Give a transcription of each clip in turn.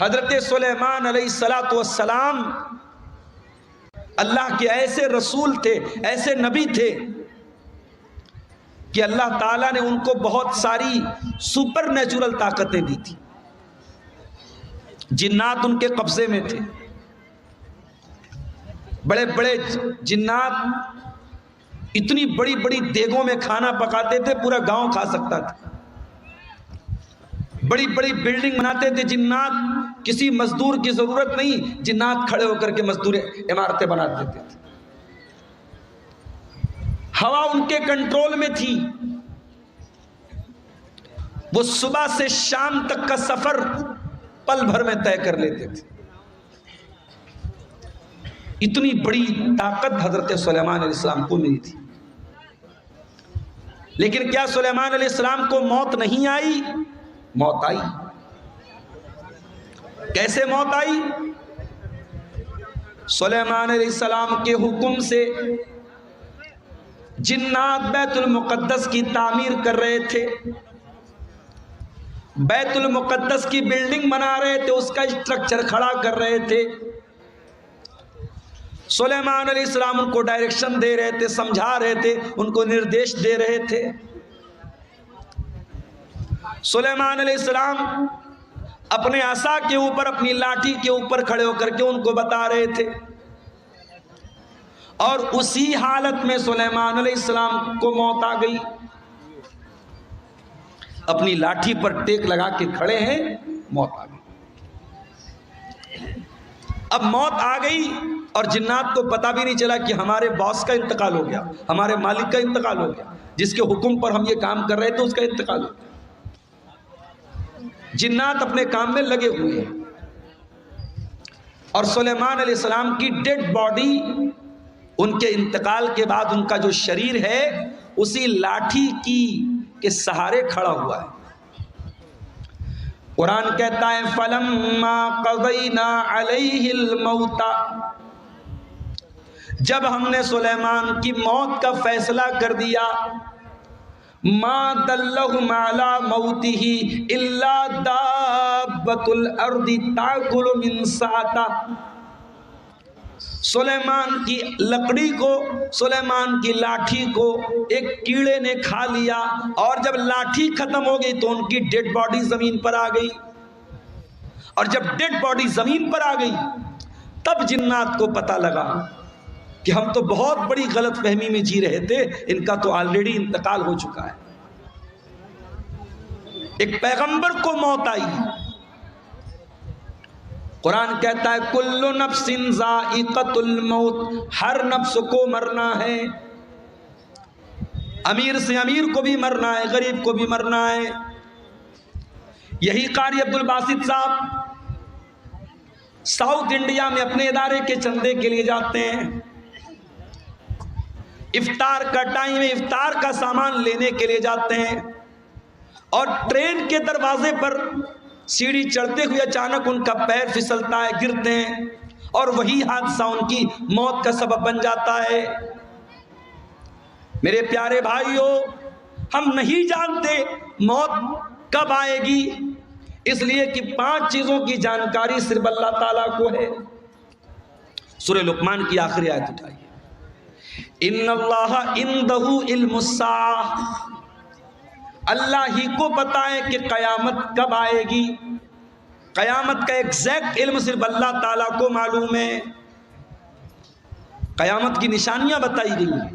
حضرت سلیمان علیہ السلام اللہ کے ایسے رسول تھے، ایسے نبی تھے کہ اللہ تعالیٰ نے ان کو بہت ساری سپر نیچرل طاقتیں دی تھی۔ جنات ان کے قبضے میں تھے، بڑے بڑے جنات اتنی بڑی بڑی دیگوں میں کھانا پکاتے تھے، پورا گاؤں کھا سکتا تھا۔ بڑی بڑی بلڈنگ بناتے تھے جنات، کسی مزدور کی ضرورت نہیں، جنات کھڑے ہو کر کے مزدور عمارتیں بنا دیتے تھے۔ ہوا ان کے کنٹرول میں تھی، وہ صبح سے شام تک کا سفر پل بھر میں طے کر لیتے تھے۔ اتنی بڑی طاقت حضرت سلیمان علیہ السلام کو ملی تھی۔ لیکن کیا سلیمان علیہ السلام کو موت نہیں آئی؟ موت آئی۔ کیسے موت آئی؟ سلیمان علیہ السلام کے حکم سے جنات بیت المقدس کی تعمیر کر رہے تھے، بیت المقدس کی بلڈنگ بنا رہے تھے، اس کا اسٹرکچر کھڑا کر رہے تھے۔ سلیمان علیہ السلام ان کو ڈائریکشن دے رہے تھے، سمجھا رہے تھے، ان کو نردیش دے رہے تھے۔ سلیمان علیہ السلام اپنے عصا کے اوپر، اپنی لاٹھی کے اوپر کھڑے ہو کر کے ان کو بتا رہے تھے، اور اسی حالت میں سلیمان علیہ السلام کو موت آ گئی۔ اپنی لاٹھی پر ٹیک لگا کے کھڑے ہیں، موت آ گئی۔ اب موت آ گئی اور جنات کو پتہ بھی نہیں چلا کہ ہمارے باس کا انتقال ہو گیا، ہمارے مالک کا انتقال ہو گیا، جس کے حکم پر ہم یہ کام کر رہے تھے اس کا انتقال ہو گیا۔ جنات اپنے کام میں لگے ہوئے ہیں، اور سلیمان علیہ السلام کی ڈیڈ باڈی ان کے انتقال کے بعد ان کا جو شریر ہے اسی لاٹھی کے سہارے کھڑا ہوا ہے۔ قرآن کہتا ہے فَلَمَّا قَضَيْنَا عَلَيْهِ الْمَوْتَ، جب ہم نے سلیمان کی موت کا فیصلہ کر دیا، مَا دَلَّهُمْ عَلَى مَوْتِهِ إِلَّا دَابَّةُ الْأَرْضِ تَأْكُلُ مِنْ سَأَتَهُ، سلیمان کی لکڑی کو، سلیمان کی لاٹھی کو ایک کیڑے نے کھا لیا، اور جب لاٹھی ختم ہو گئی تو ان کی ڈیڈ باڈی زمین پر آ گئی، اور جب ڈیڈ باڈی زمین پر آ گئی تب جنات کو پتہ لگا کہ ہم تو بہت بڑی غلط فہمی میں جی رہے تھے، ان کا تو آلریڈی انتقال ہو چکا ہے۔ ایک پیغمبر کو موت آئی۔ قرآن کہتا ہے کل نفس ذائقۃ الموت، ہر نفس کو مرنا ہے، امیر سے امیر کو بھی مرنا ہے، غریب کو بھی مرنا ہے۔ یہی قاری عبد الباسط صاحب ساؤتھ انڈیا میں اپنے ادارے کے چندے کے لیے جاتے ہیں، افطار کا ٹائم ہے، افطار کا سامان لینے کے لیے جاتے ہیں، اور ٹرین کے دروازے پر سیڑھی چڑھتے ہوئے اچانک ان کا پیر پھسلتا ہے، گرتے ہیں، اور وہی حادثہ ان کی موت کا سبب بن جاتا ہے۔ میرے پیارے بھائیوں، ہم نہیں جانتے موت کب آئے گی، اس لیے کہ 5 چیزوں کی جانکاری صرف اللہ تعالیٰ کو ہے۔ سورہ لقمان کی آخری آیت اٹھائیے، ان اللہ عندہ علم الساعہ، اللہ ہی کو پتہ ہے کہ قیامت کب آئے گی۔ قیامت کا ایگزیکٹ علم صرف اللہ تعالیٰ کو معلوم ہے۔ قیامت کی نشانیاں بتائی گئی ہیں،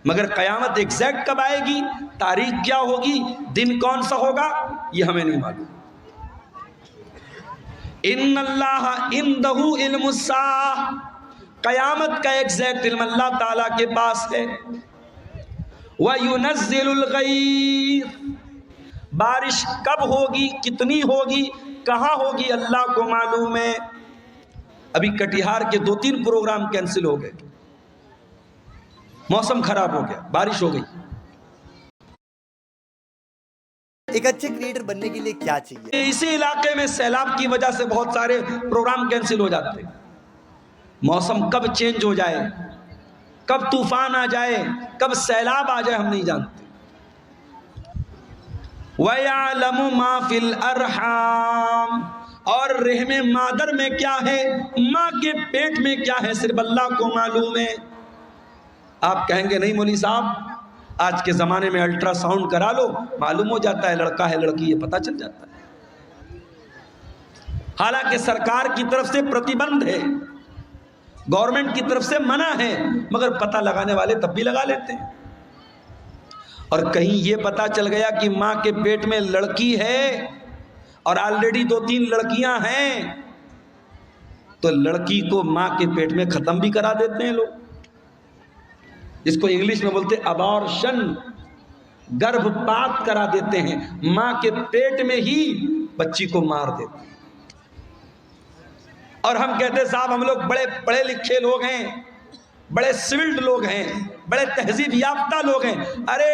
مگر قیامت ایگزیکٹ کب آئے گی، تاریخ کیا ہوگی، دن کون سا ہوگا، یہ ہمیں نہیں معلوم۔ ان اللہ عندہ علم الساعہ، قیامت کا ایگزیکٹ علم اللہ تعالیٰ کے پاس ہے۔ وَيُنَزِّلُ الْغَيْثَ، بارش کب ہوگی، کتنی ہوگی، کہاں ہوگی، اللہ کو معلوم ہے۔ ابھی کٹیہار کے 2-3 پروگرام کینسل ہو گئے، موسم خراب ہو گیا، بارش ہو گئی۔ ایک اچھے کریٹر بننے کے لیے کیا چاہیے؟ اسی علاقے میں سیلاب کی وجہ سے بہت سارے پروگرام کینسل ہو جاتے ہیں۔ موسم کب چینج ہو جائے، کب طوفان آ جائے، کب سیلاب آ جائے، ہم نہیں جانتے۔ وَيَعْلَمُ مَا فِي الْأَرْحَامِ، اور رحم مادر میں کیا ہے، ماں کے پیٹ میں کیا ہے، صرف اللہ کو معلوم ہے۔ آپ کہیں گے نہیں مولوی صاحب، آج کے زمانے میں الٹرا ساؤنڈ کرا لو، معلوم ہو جاتا ہے لڑکا ہے لڑکی، یہ پتہ چل جاتا ہے۔ حالانکہ سرکار کی طرف سے پرتیبندھ ہے، گورنمنٹ کی طرف سے منع ہے، مگر پتہ لگانے والے تب بھی لگا لیتے ہیں۔ اور کہیں یہ پتہ چل گیا کہ ماں کے پیٹ میں لڑکی ہے اور آلریڈی 2-3 لڑکیاں ہیں، تو لڑکی کو ماں کے پیٹ میں ختم بھی کرا دیتے ہیں لوگ، جس کو انگلش میں بولتے ابارشن، گربھ پات کرا دیتے ہیں، ماں کے پیٹ میں ہی بچی کو مار دیتے ہیں۔ اور ہم کہتے ہیں صاحب ہم لوگ بڑے پڑھے لکھے لوگ ہیں، بڑے سویلڈ لوگ ہیں، بڑے تہذیب یافتہ لوگ ہیں۔ ارے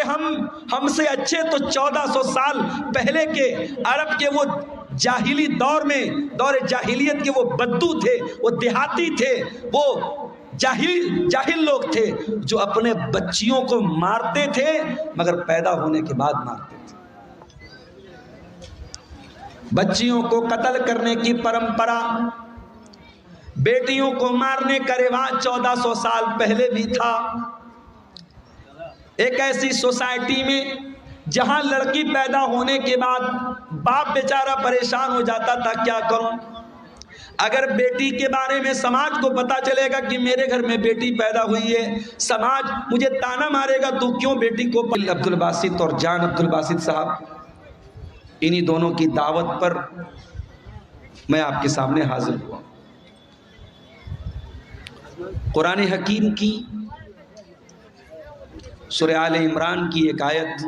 ہم سے اچھے تو 1400 سال پہلے کے عرب کے وہ جاہلی دور میں، دور جاہلیت کے وہ بدو تھے، وہ دیہاتی تھے، وہ جاہل لوگ تھے جو اپنے بچیوں کو مارتے تھے مگر پیدا ہونے کے بعد مارتے تھے۔ بچیوں کو قتل کرنے کی پرمپرا، بیٹیوں کو مارنے کا رواج 1400 سال پہلے بھی تھا۔ ایک ایسی سوسائٹی میں جہاں لڑکی پیدا ہونے کے بعد باپ بیچارہ پریشان ہو جاتا تھا، کیا کروں؟ اگر بیٹی کے بارے میں سماج کو پتا چلے گا کہ میرے گھر میں بیٹی پیدا ہوئی ہے، سماج مجھے تانا مارے گا، تو کیوں بیٹی کو؟ عبد الباسط اور جان عبد الباسط صاحب، انہی دونوں کی دعوت پر میں آپ کے سامنے حاضر ہوا۔ قرآن حکیم کی سورہ آل عمران کی ایک آیت